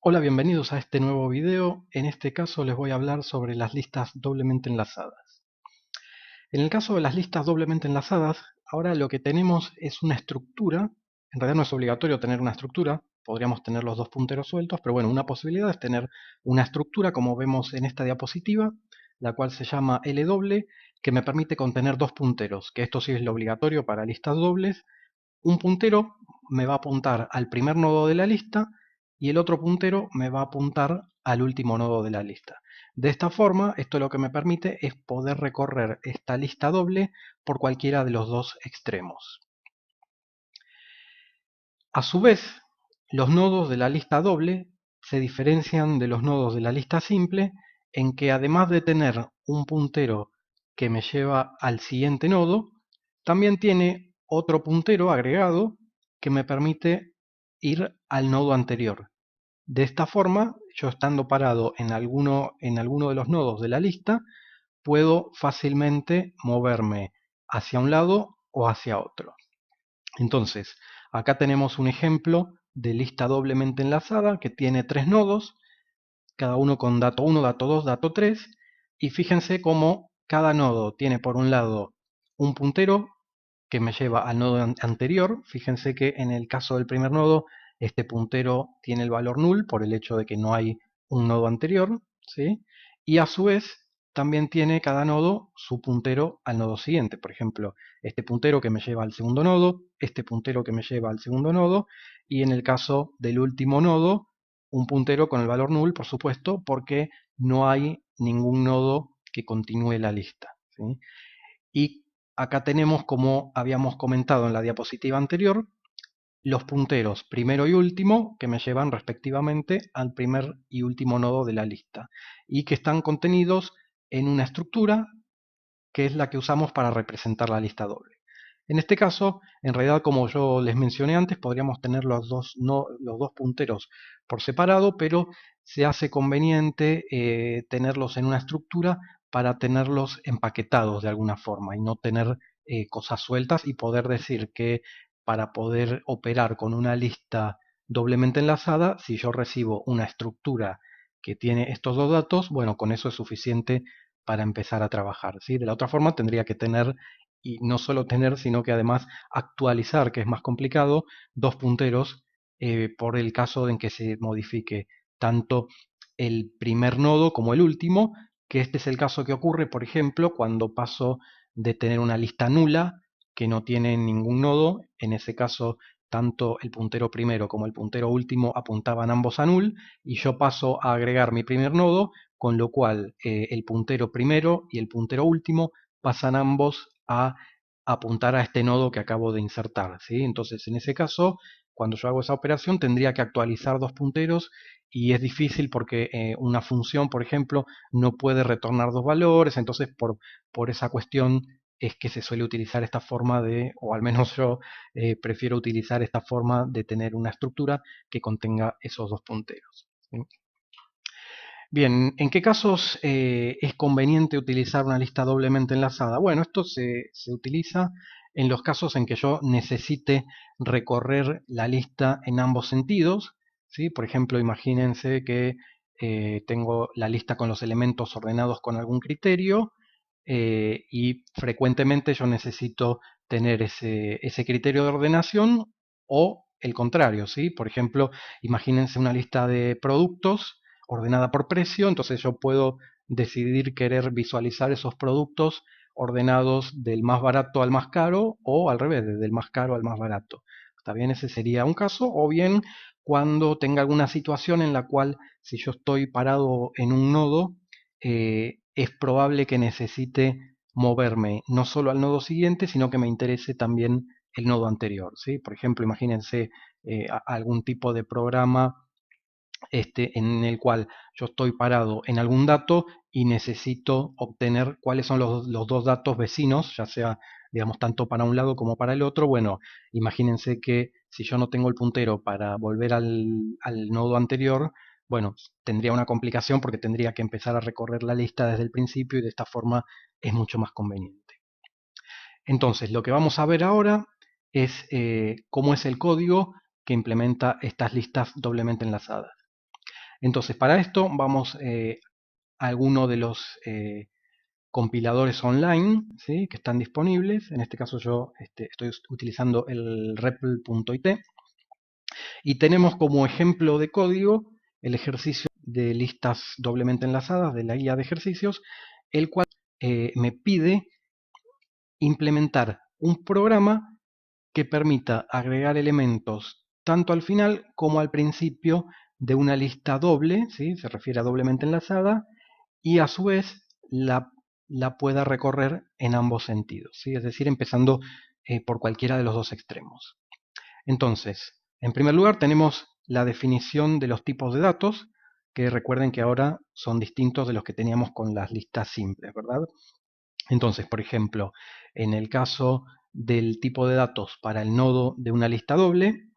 Hola, bienvenidos a este nuevo video. En este caso les voy a hablar sobre las listas doblemente enlazadas. En el caso de las listas doblemente enlazadas, ahora lo que tenemos es una estructura. En realidad no es obligatorio tener una estructura, podríamos tener los dos punteros sueltos, pero bueno, una posibilidad es tener una estructura como vemos en esta diapositiva, la cual se llama L doble, que me permite contener dos punteros, que esto sí es lo obligatorio para listas dobles. Un puntero me va a apuntar al primer nodo de la lista y el otro puntero me va a apuntar al último nodo de la lista. De esta forma, esto lo que me permite es poder recorrer esta lista doble por cualquiera de los dos extremos. A su vez, los nodos de la lista doble se diferencian de los nodos de la lista simple en que además de tener un puntero que me lleva al siguiente nodo, también tiene otro puntero agregado que me permite ir al nodo anterior. De esta forma, yo estando parado en alguno de los nodos de la lista, puedo fácilmente moverme hacia un lado o hacia otro. Entonces, acá tenemos un ejemplo de lista doblemente enlazada que tiene tres nodos, cada uno con dato 1, dato 2, dato 3, y fíjense cómo cada nodo tiene por un lado un puntero que me lleva al nodo anterior. Fíjense que en el caso del primer nodo, este puntero tiene el valor null por el hecho de que no hay un nodo anterior, ¿sí? Y a su vez también tiene cada nodo su puntero al nodo siguiente. Por ejemplo, este puntero que me lleva al segundo nodo, este puntero que me lleva al segundo nodo, y en el caso del último nodo, un puntero con el valor null, por supuesto, porque no hay ningún nodo que continúe la lista, ¿sí? Y acá tenemos, como habíamos comentado en la diapositiva anterior, los punteros primero y último que me llevan respectivamente al primer y último nodo de la lista y que están contenidos en una estructura que es la que usamos para representar la lista doble. En este caso, en realidad, como yo les mencioné antes, podríamos tener los dos, los dos punteros por separado, pero se hace conveniente tenerlos en una estructura para tenerlos empaquetados de alguna forma y no tener cosas sueltas y poder decir que para poder operar con una lista doblemente enlazada, si yo recibo una estructura que tiene estos dos datos, bueno, con eso es suficiente para empezar a trabajar, ¿sí? De la otra forma tendría que tener, y no solo tener, sino que además actualizar, que es más complicado, dos punteros por el caso en que se modifique tanto el primer nodo como el último, que este es el caso que ocurre, por ejemplo, cuando paso de tener una lista nula que no tiene ningún nodo. En ese caso, tanto el puntero primero como el puntero último apuntaban ambos a null, y yo paso a agregar mi primer nodo, con lo cual el puntero primero y el puntero último pasan ambos a apuntar a este nodo que acabo de insertar, ¿sí? Entonces, en ese caso, cuando yo hago esa operación, tendría que actualizar dos punteros y es difícil porque una función, por ejemplo, no puede retornar dos valores. Entonces, por esa cuestión es que se suele utilizar esta forma de, o al menos yo prefiero utilizar esta forma de tener una estructura que contenga esos dos punteros, ¿sí? Bien, ¿en qué casos es conveniente utilizar una lista doblemente enlazada? Bueno, esto se utiliza en los casos en que yo necesite recorrer la lista en ambos sentidos, ¿sí? Por ejemplo, imagínense que tengo la lista con los elementos ordenados con algún criterio y frecuentemente yo necesito tener ese criterio de ordenación o el contrario, ¿sí? Por ejemplo, imagínense una lista de productos ordenada por precio. Entonces yo puedo decidir querer visualizar esos productos ordenados del más barato al más caro o al revés, del más caro al más barato. ¿Está bien? Ese sería un caso. O bien cuando tenga alguna situación en la cual, si yo estoy parado en un nodo, es probable que necesite moverme no solo al nodo siguiente, sino que me interese también el nodo anterior, ¿sí? Por ejemplo, imagínense algún tipo de programa en el cual yo estoy parado en algún dato y necesito obtener cuáles son los dos datos vecinos, ya sea, digamos, tanto para un lado como para el otro. Bueno, imagínense que si yo no tengo el puntero para volver al nodo anterior, bueno, tendría una complicación porque tendría que empezar a recorrer la lista desde el principio y de esta forma es mucho más conveniente. Entonces, lo que vamos a ver ahora es cómo es el código que implementa estas listas doblemente enlazadas. Entonces, para esto vamos a alguno de los compiladores online, ¿sí?, que están disponibles. En este caso yo estoy utilizando el REPL.it y tenemos como ejemplo de código el ejercicio de listas doblemente enlazadas de la guía de ejercicios, el cual me pide implementar un programa que permita agregar elementos tanto al final como al principio de una lista doble, ¿sí?, se refiere a doblemente enlazada, y a su vez la pueda recorrer en ambos sentidos, ¿sí?, es decir, empezando por cualquiera de los dos extremos. Entonces, en primer lugar tenemos la definición de los tipos de datos, que recuerden que ahora son distintos de los que teníamos con las listas simples, ¿verdad? Entonces, por ejemplo, en el caso del tipo de datos para el nodo de una lista doble,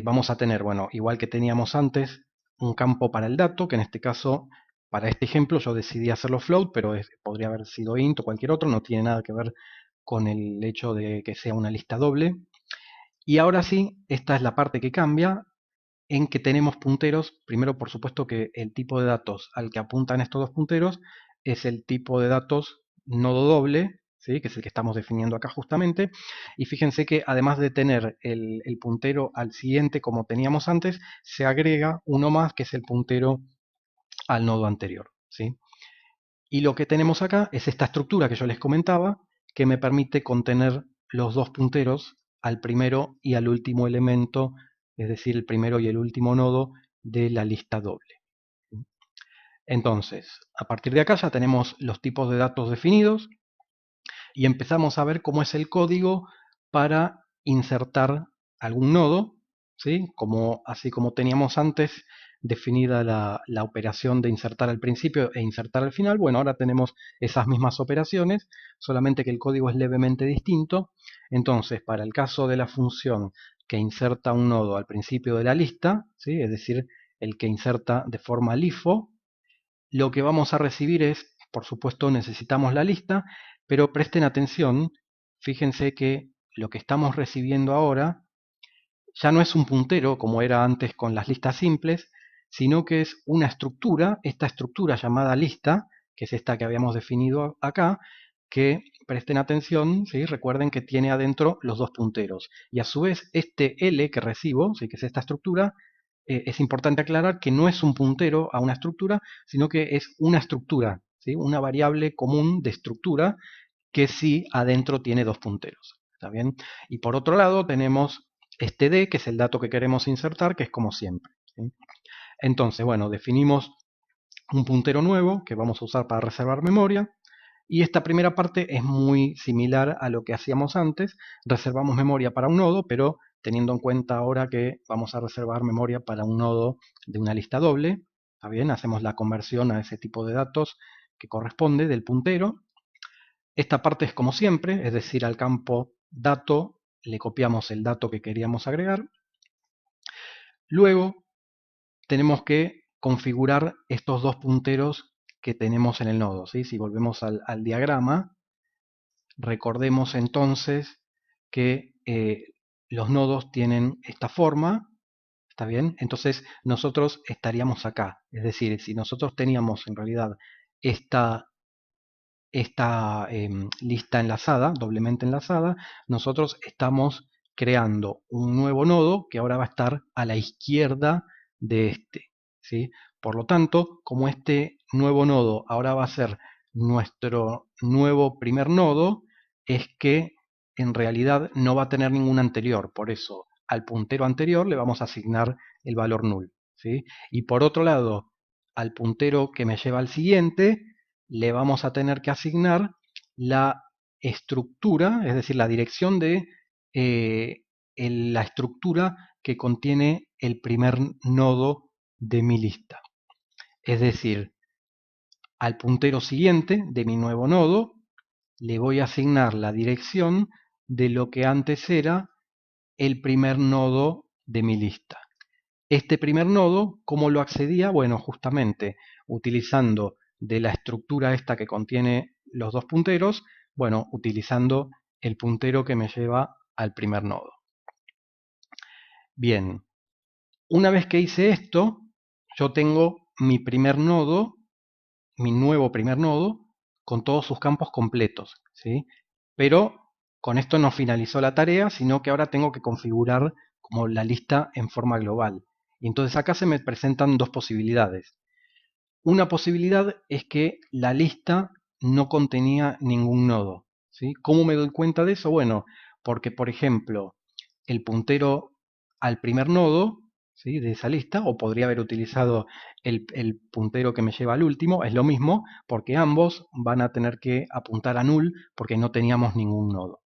vamos a tener, bueno, igual que teníamos antes, un campo para el dato, que en este caso, para este ejemplo, yo decidí hacerlo float, pero podría haber sido int o cualquier otro, no tiene nada que ver con el hecho de que sea una lista doble. Y ahora sí, esta es la parte que cambia, en que tenemos punteros. Primero, por supuesto, que el tipo de datos al que apuntan estos dos punteros es el tipo de datos nodo doble, ¿sí?, que es el que estamos definiendo acá justamente. Y fíjense que además de tener el puntero al siguiente como teníamos antes, se agrega uno más, que es el puntero al nodo anterior, ¿sí? Y lo que tenemos acá es esta estructura que yo les comentaba, que me permite contener los dos punteros al primero y al último elemento, es decir, el primero y el último nodo de la lista doble. Entonces, a partir de acá ya tenemos los tipos de datos definidos y empezamos a ver cómo es el código para insertar algún nodo, ¿sí?, así como teníamos antes definida la operación de insertar al principio e insertar al final. Bueno, ahora tenemos esas mismas operaciones, solamente que el código es levemente distinto. Entonces, para el caso de la función que inserta un nodo al principio de la lista, ¿sí?, es decir, el que inserta de forma LIFO, lo que vamos a recibir es, por supuesto, necesitamos la lista, pero presten atención, fíjense que lo que estamos recibiendo ahora ya no es un puntero como era antes con las listas simples, sino que es una estructura, esta estructura llamada lista, que es esta que habíamos definido acá, que presten atención, ¿sí?, recuerden que tiene adentro los dos punteros. Y a su vez este L que recibo, ¿sí?, que es esta estructura, es importante aclarar que no es un puntero a una estructura, sino que es una estructura, ¿sí?, una variable común de estructura que sí adentro tiene dos punteros. ¿Está bien? Y por otro lado tenemos este D, que es el dato que queremos insertar, que es como siempre, ¿sí? Entonces, bueno, definimos un puntero nuevo que vamos a usar para reservar memoria. Y esta primera parte es muy similar a lo que hacíamos antes. Reservamos memoria para un nodo, pero teniendo en cuenta ahora que vamos a reservar memoria para un nodo de una lista doble. ¿Está bien? Hacemos la conversión a ese tipo de datos que corresponde del puntero. Esta parte es como siempre, es decir, al campo dato le copiamos el dato que queríamos agregar. Luego tenemos que configurar estos dos punteros que tenemos en el nodo, ¿sí? Si volvemos al diagrama, recordemos entonces que los nodos tienen esta forma, ¿está bien? Entonces nosotros estaríamos acá, es decir, si nosotros teníamos en realidad esta lista enlazada, doblemente enlazada, nosotros estamos creando un nuevo nodo que ahora va a estar a la izquierda de este, ¿sí? Por lo tanto, como este nuevo nodo ahora va a ser nuestro nuevo primer nodo, es que en realidad no va a tener ningún anterior. Por eso, al puntero anterior le vamos a asignar el valor null, ¿sí? Y por otro lado, al puntero que me lleva al siguiente, le vamos a tener que asignar la estructura, es decir, la dirección de la estructura que contiene el primer nodo de mi lista. Es decir, al puntero siguiente de mi nuevo nodo le voy a asignar la dirección de lo que antes era el primer nodo de mi lista. Este primer nodo, ¿cómo lo accedía? Bueno, justamente utilizando de la estructura esta que contiene los dos punteros, bueno, utilizando el puntero que me lleva al primer nodo. Bien, una vez que hice esto, yo tengo mi primer nodo, mi nuevo primer nodo, con todos sus campos completos, ¿sí? Pero con esto no finalizó la tarea, sino que ahora tengo que configurar como la lista en forma global. Y entonces acá se me presentan dos posibilidades. Una posibilidad es que la lista no contenía ningún nodo, ¿sí? ¿Cómo me doy cuenta de eso? Bueno, porque por ejemplo, el puntero al primer nodo, ¿sí?, de esa lista, o podría haber utilizado el puntero que me lleva al último, es lo mismo, porque ambos van a tener que apuntar a null porque no teníamos ningún nodo,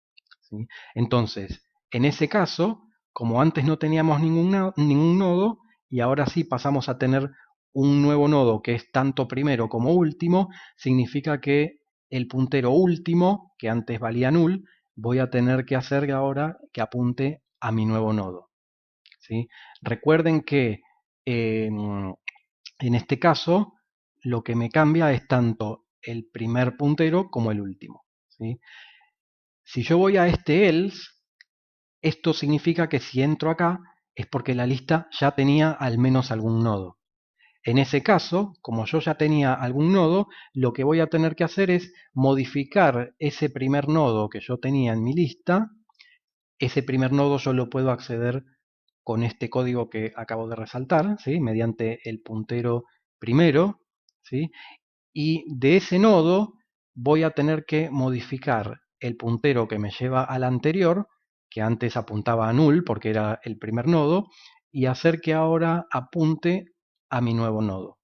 ¿sí? Entonces, en ese caso, como antes no teníamos ningún nodo, y ahora sí pasamos a tener un nuevo nodo que es tanto primero como último, significa que el puntero último, que antes valía null, voy a tener que hacer ahora que apunte a mi nuevo nodo, ¿sí? Recuerden que en este caso lo que me cambia es tanto el primer puntero como el último, ¿sí? Si yo voy a este else, esto significa que si entro acá es porque la lista ya tenía al menos algún nodo. En ese caso, como yo ya tenía algún nodo, lo que voy a tener que hacer es modificar ese primer nodo que yo tenía en mi lista. Ese primer nodo yo lo puedo acceder con este código que acabo de resaltar, ¿sí?, mediante el puntero primero, ¿sí? Y de ese nodo voy a tener que modificar el puntero que me lleva al anterior, que antes apuntaba a null porque era el primer nodo, y hacer que ahora apunte a mi nuevo nodo.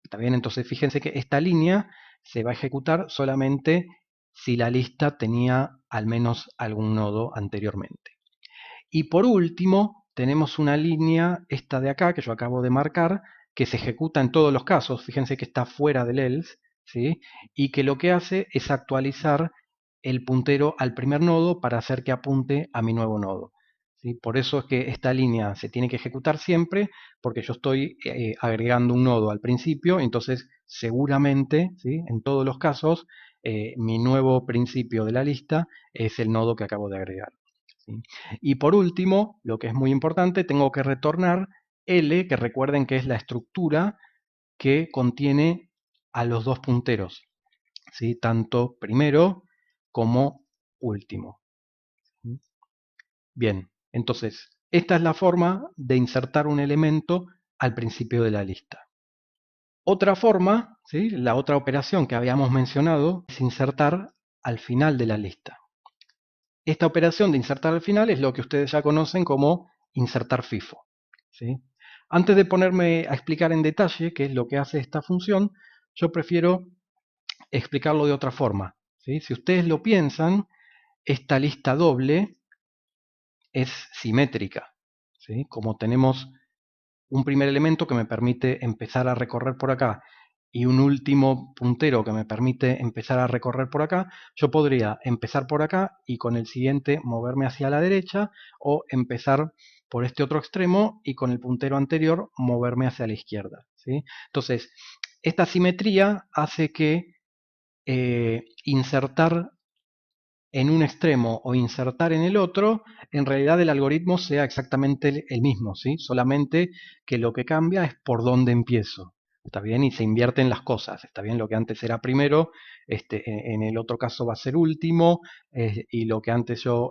¿Está bien? Entonces fíjense que esta línea se va a ejecutar solamente si la lista tenía al menos algún nodo anteriormente. Y por último, tenemos una línea, esta de acá, que yo acabo de marcar, que se ejecuta en todos los casos. Fíjense que está fuera del else, ¿sí? Y que lo que hace es actualizar el puntero al primer nodo para hacer que apunte a mi nuevo nodo, ¿sí? Por eso es que esta línea se tiene que ejecutar siempre, porque yo estoy agregando un nodo al principio, entonces seguramente, ¿sí?, en todos los casos, mi nuevo principio de la lista es el nodo que acabo de agregar, ¿sí? Y por último, lo que es muy importante, tengo que retornar L, que recuerden que es la estructura que contiene a los dos punteros, ¿sí?, tanto primero como último. Bien, entonces, esta es la forma de insertar un elemento al principio de la lista. Otra forma, ¿sí?, la otra operación que habíamos mencionado, es insertar al final de la lista. Esta operación de insertar al final es lo que ustedes ya conocen como insertar FIFO, ¿sí? Antes de ponerme a explicar en detalle qué es lo que hace esta función, yo prefiero explicarlo de otra forma, ¿sí? Si ustedes lo piensan, esta lista doble es simétrica, ¿sí? Como tenemos un primer elemento que me permite empezar a recorrer por acá y un último puntero que me permite empezar a recorrer por acá, yo podría empezar por acá y con el siguiente moverme hacia la derecha, o empezar por este otro extremo y con el puntero anterior moverme hacia la izquierda, ¿sí? Entonces, esta simetría hace que insertar en un extremo o insertar en el otro, en realidad el algoritmo sea exactamente el mismo, ¿sí? Solamente que lo que cambia es por dónde empiezo, ¿está bien? Y se invierten las cosas, ¿está bien? Lo que antes era primero, en el otro caso va a ser último, y lo que antes yo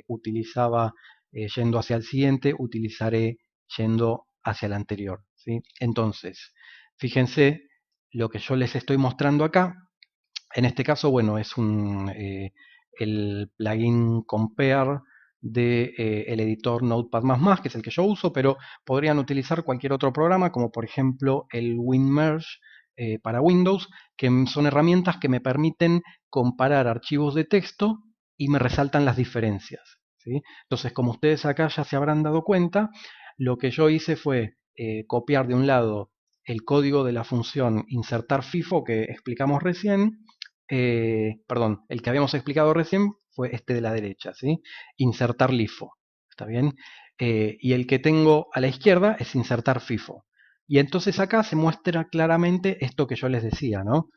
utilizaba yendo hacia el siguiente, utilizaré yendo hacia el anterior, ¿sí? Entonces, fíjense lo que yo les estoy mostrando acá. En este caso, bueno, es el plugin Compare de el editor Notepad++, que es el que yo uso, pero podrían utilizar cualquier otro programa, como por ejemplo el WinMerge para Windows, que son herramientas que me permiten comparar archivos de texto y me resaltan las diferencias, ¿sí? Entonces, como ustedes acá ya se habrán dado cuenta, lo que yo hice fue copiar de un lado el código de la función insertar FIFO que explicamos recién. Perdón, el que habíamos explicado recién fue este de la derecha, ¿sí? Insertar LIFO, ¿está bien? Y el que tengo a la izquierda es insertar FIFO. Y entonces acá se muestra claramente esto que yo les decía, ¿no?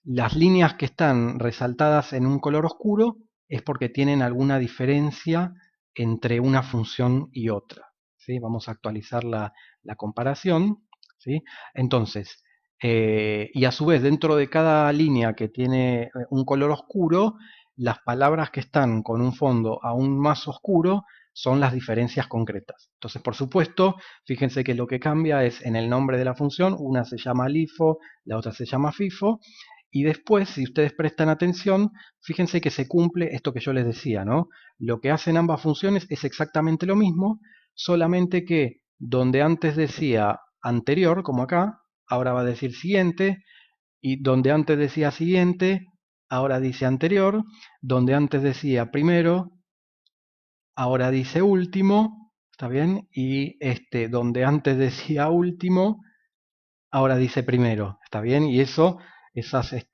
Las líneas que están resaltadas en un color oscuro es porque tienen alguna diferencia entre una función y otra, ¿sí? Vamos a actualizar la la comparación, ¿sí? Entonces, y a su vez dentro de cada línea que tiene un color oscuro, las palabras que están con un fondo aún más oscuro son las diferencias concretas. Entonces, por supuesto, fíjense que lo que cambia es en el nombre de la función, una se llama LIFO, la otra se llama FIFO, y después, si ustedes prestan atención, fíjense que se cumple esto que yo les decía, ¿no? Lo que hacen ambas funciones es exactamente lo mismo, solamente que donde antes decía anterior, como acá, ahora va a decir siguiente, y donde antes decía siguiente, ahora dice anterior, donde antes decía primero, ahora dice último, ¿está bien? Y donde antes decía último, ahora dice primero, ¿está bien? Y esas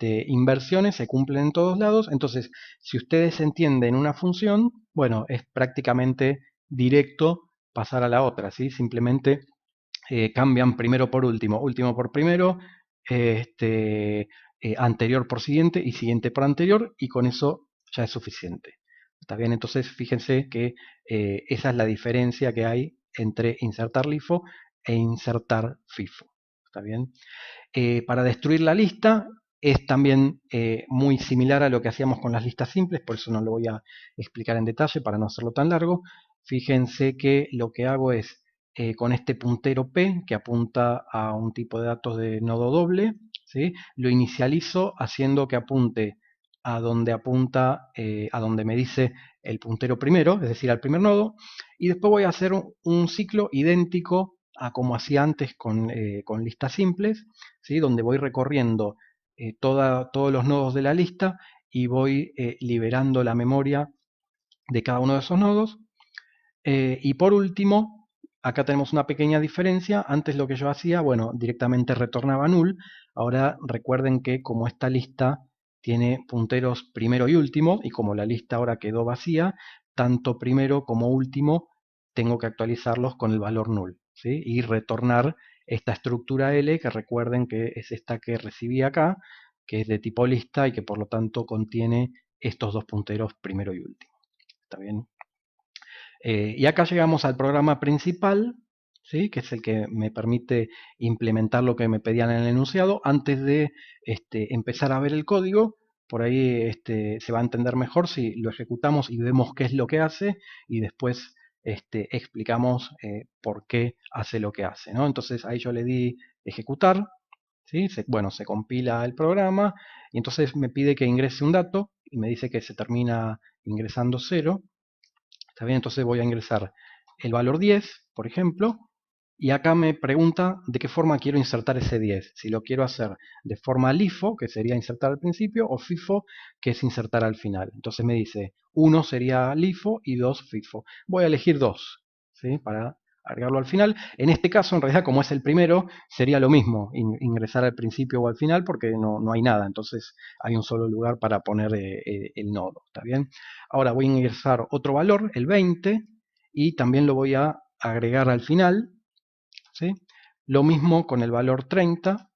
inversiones se cumplen en todos lados. Entonces, si ustedes entienden una función, bueno, es prácticamente directo pasar a la otra, ¿sí? Simplemente cambian primero por último, último por primero, anterior por siguiente y siguiente por anterior, y con eso ya es suficiente. ¿Está bien? Entonces, fíjense que esa es la diferencia que hay entre insertar LIFO e insertar FIFO. ¿Está bien? Para destruir la lista es también muy similar a lo que hacíamos con las listas simples, por eso no lo voy a explicar en detalle para no hacerlo tan largo. Fíjense que lo que hago es con este puntero P que apunta a un tipo de datos de nodo doble, ¿sí? Lo inicializo haciendo que apunte a donde a donde me dice el puntero primero, es decir, al primer nodo, y después voy a hacer un ciclo idéntico a como hacía antes con listas simples, ¿sí? Donde voy recorriendo todos los nodos de la lista y voy liberando la memoria de cada uno de esos nodos. Y por último, acá tenemos una pequeña diferencia. Antes lo que yo hacía, bueno, directamente retornaba null. Ahora recuerden que como esta lista tiene punteros primero y último, y como la lista ahora quedó vacía, tanto primero como último tengo que actualizarlos con el valor null, ¿sí? Y retornar esta estructura L, que recuerden que es esta que recibí acá, que es de tipo lista y que por lo tanto contiene estos dos punteros primero y último. ¿Está bien? Y acá llegamos al programa principal, ¿sí? Que es el que me permite implementar lo que me pedían en el enunciado. Antes de empezar a ver el código, por ahí se va a entender mejor si lo ejecutamos y vemos qué es lo que hace y después explicamos por qué hace lo que hace, ¿no? Entonces ahí yo le di ejecutar, ¿sí? Bueno, se compila el programa y entonces me pide que ingrese un dato y me dice que se termina ingresando 0. ¿Está bien? Entonces voy a ingresar el valor 10, por ejemplo, y acá me pregunta de qué forma quiero insertar ese 10. Si lo quiero hacer de forma LIFO, que sería insertar al principio, o FIFO, que es insertar al final. Entonces me dice 1 sería LIFO y 2 FIFO. Voy a elegir 2, ¿sí? Para agregarlo al final. En este caso, en realidad, como es el primero, sería lo mismo, ingresar al principio o al final, porque no hay nada. Entonces hay un solo lugar para poner el nodo. ¿Está bien? Ahora voy a ingresar otro valor, el 20, y también lo voy a agregar al final, ¿sí? Lo mismo con el valor 30,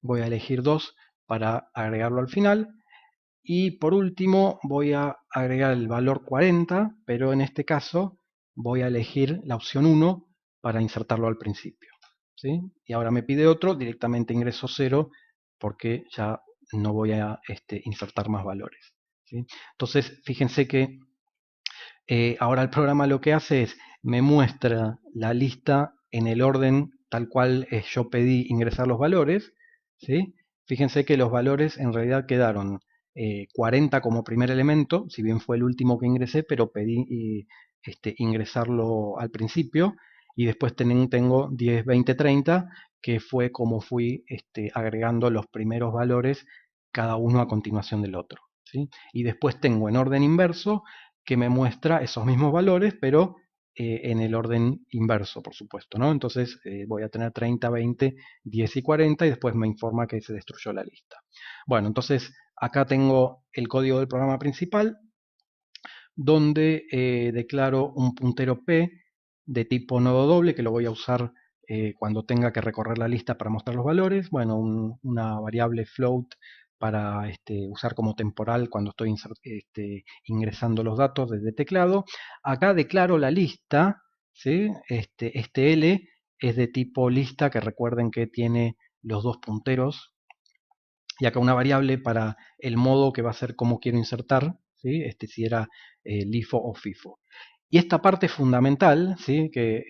voy a elegir 2 para agregarlo al final. Y por último voy a agregar el valor 40, pero en este caso voy a elegir la opción 1 para insertarlo al principio, ¿sí? Y ahora me pide otro, directamente ingreso 0 porque ya no voy a insertar más valores, ¿sí? Entonces fíjense que ahora el programa lo que hace es me muestra la lista en el orden tal cual yo pedí ingresar los valores, ¿sí? Fíjense que los valores en realidad quedaron 40 como primer elemento, si bien fue el último que ingresé, pero pedí ingresarlo al principio, y después tengo 10, 20, 30, que fue como fui agregando los primeros valores, cada uno a continuación del otro, ¿sí? Y después tengo en orden inverso que me muestra esos mismos valores, pero en el orden inverso, por supuesto, ¿no? Entonces voy a tener 30, 20, 10 y 40 y después me informa que se destruyó la lista. Bueno, entonces acá tengo el código del programa principal, donde declaro un puntero P de tipo nodo doble, que lo voy a usar cuando tenga que recorrer la lista para mostrar los valores. Bueno, una variable float para usar como temporal cuando estoy ingresando los datos desde teclado. Acá declaro la lista, ¿sí? Este L es de tipo lista, que recuerden que tiene los dos punteros. Y acá una variable para el modo que va a ser cómo quiero insertar, ¿sí? Si era LIFO o FIFO. Y esta parte fundamental, ¿sí? Que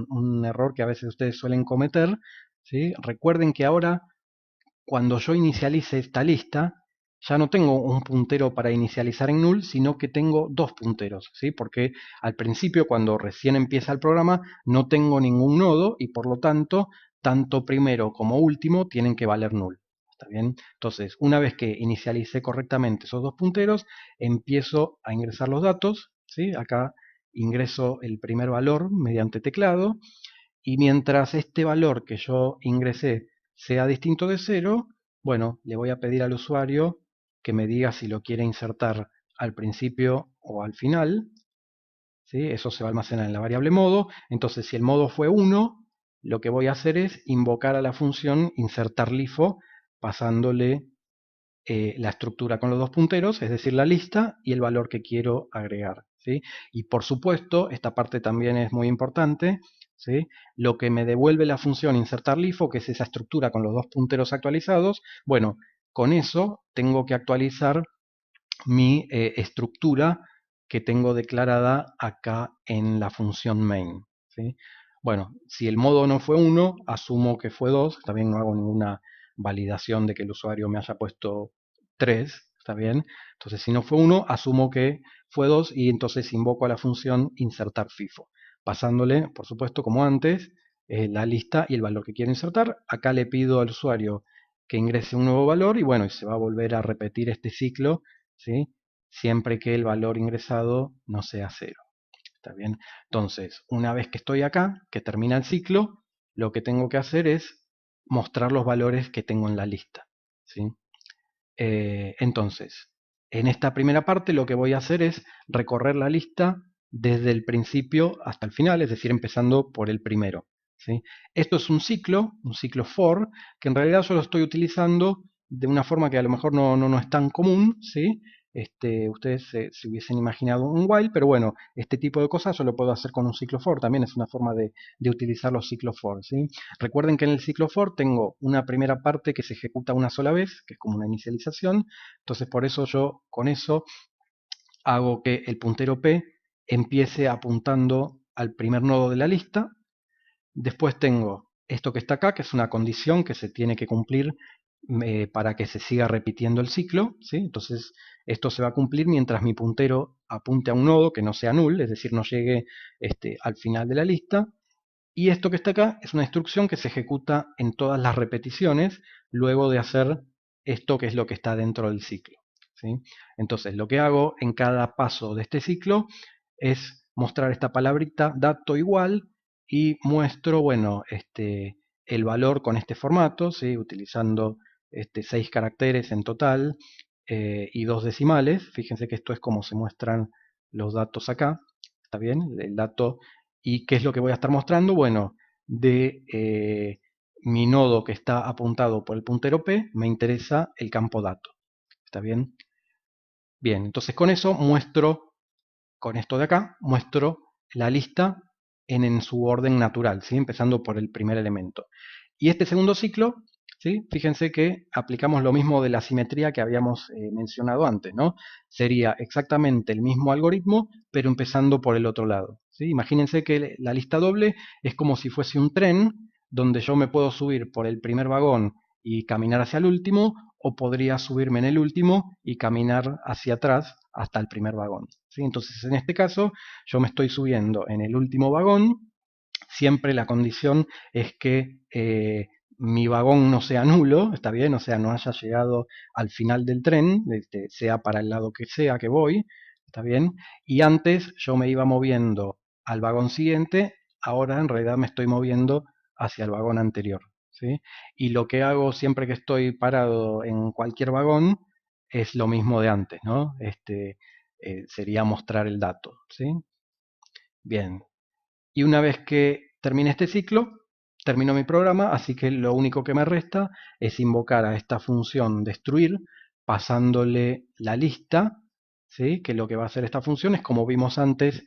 un error que a veces ustedes suelen cometer, ¿sí? Recuerden que ahora cuando yo inicialice esta lista, ya no tengo un puntero para inicializar en null, sino que tengo dos punteros, ¿sí? Porque al principio, cuando recién empieza el programa, no tengo ningún nodo y por lo tanto, tanto primero como último tienen que valer null. ¿Está bien? Entonces, una vez que inicialicé correctamente esos dos punteros, empiezo a ingresar los datos, ¿sí? Acá ingreso el primer valor mediante teclado, y mientras este valor que yo ingresé sea distinto de 0, bueno, le voy a pedir al usuario que me diga si lo quiere insertar al principio o al final, ¿sí? Eso se va a almacenar en la variable modo. Entonces, si el modo fue 1, lo que voy a hacer es invocar a la función insertar LIFO, pasándole la estructura con los dos punteros, es decir, la lista y el valor que quiero agregar, ¿sí? Y por supuesto, esta parte también es muy importante, ¿sí? Lo que me devuelve la función insertar LIFO, que es esa estructura con los dos punteros actualizados, bueno, con eso tengo que actualizar mi estructura que tengo declarada acá en la función main, ¿sí? Bueno, si el modo no fue 1, asumo que fue 2, también no hago ninguna validación de que el usuario me haya puesto 3, ¿está bien? Entonces, si no fue 1, asumo que fue 2 y entonces invoco a la función insertar FIFO, pasándole, por supuesto, como antes, la lista y el valor que quiero insertar. Acá le pido al usuario que ingrese un nuevo valor y bueno, y se va a volver a repetir este ciclo, ¿sí? Siempre que el valor ingresado no sea 0. ¿Está bien? Entonces, una vez que estoy acá, que termina el ciclo, lo que tengo que hacer es mostrar los valores que tengo en la lista, ¿sí? Entonces, en esta primera parte lo que voy a hacer es recorrer la lista desde el principio hasta el final, es decir, empezando por el primero, ¿sí? Esto es un ciclo for, que en realidad yo lo estoy utilizando de una forma que a lo mejor no es tan común, ¿sí? Ustedes se hubiesen imaginado un while, pero bueno, este tipo de cosas yo lo puedo hacer con un ciclo for, también es una forma de utilizar los ciclos for, ¿sí? Recuerden que en el ciclo for tengo una primera parte que se ejecuta una sola vez, que es como una inicialización, entonces por eso yo con eso hago que el puntero p empiece apuntando al primer nodo de la lista. Después tengo esto que está acá, que es una condición que se tiene que cumplir para que se siga repitiendo el ciclo, ¿sí? Entonces esto se va a cumplir mientras mi puntero apunte a un nodo que no sea null, es decir, no llegue al final de la lista. Y esto que está acá es una instrucción que se ejecuta en todas las repeticiones luego de hacer esto que es lo que está dentro del ciclo, ¿sí? Entonces lo que hago en cada paso de este ciclo es mostrar esta palabrita dato igual y muestro, bueno, el valor con este formato, ¿sí? Utilizando 6 caracteres en total y 2 decimales. Fíjense que esto es como se muestran los datos acá, ¿está bien? El dato. ¿Y qué es lo que voy a estar mostrando? Bueno, de mi nodo que está apuntado por el puntero P, me interesa el campo dato. ¿Está bien? Bien, entonces con eso muestro, con esto de acá, muestro la lista en su orden natural, ¿sí? Empezando por el primer elemento. Y este segundo ciclo, ¿sí? Fíjense que aplicamos lo mismo de la simetría que habíamos mencionado antes, ¿no? Sería exactamente el mismo algoritmo, pero empezando por el otro lado, ¿sí? Imagínense que la lista doble es como si fuese un tren donde yo me puedo subir por el primer vagón y caminar hacia el último, o podría subirme en el último y caminar hacia atrás hasta el primer vagón, ¿sí? Entonces, en este caso, yo me estoy subiendo en el último vagón. Siempre la condición es que mi vagón no sea nulo, ¿está bien? O sea, no haya llegado al final del tren, sea para el lado que sea que voy, ¿está bien? Y antes yo me iba moviendo al vagón siguiente, ahora en realidad me estoy moviendo hacia el vagón anterior, ¿sí? Y lo que hago siempre que estoy parado en cualquier vagón es lo mismo de antes, ¿no? Sería mostrar el dato, ¿sí? Bien, y una vez que termine este ciclo, termino mi programa, así que lo único que me resta es invocar a esta función destruir, pasándole la lista, ¿sí? Que lo que va a hacer esta función es, como vimos antes,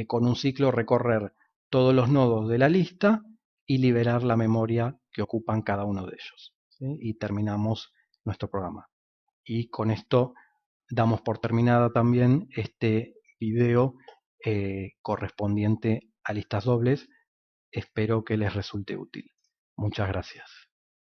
con un ciclo recorrer todos los nodos de la lista y liberar la memoria que ocupan cada uno de ellos, ¿sí? Y terminamos nuestro programa. Y con esto damos por terminada también este video correspondiente a listas dobles. Espero que les resulte útil. Muchas gracias.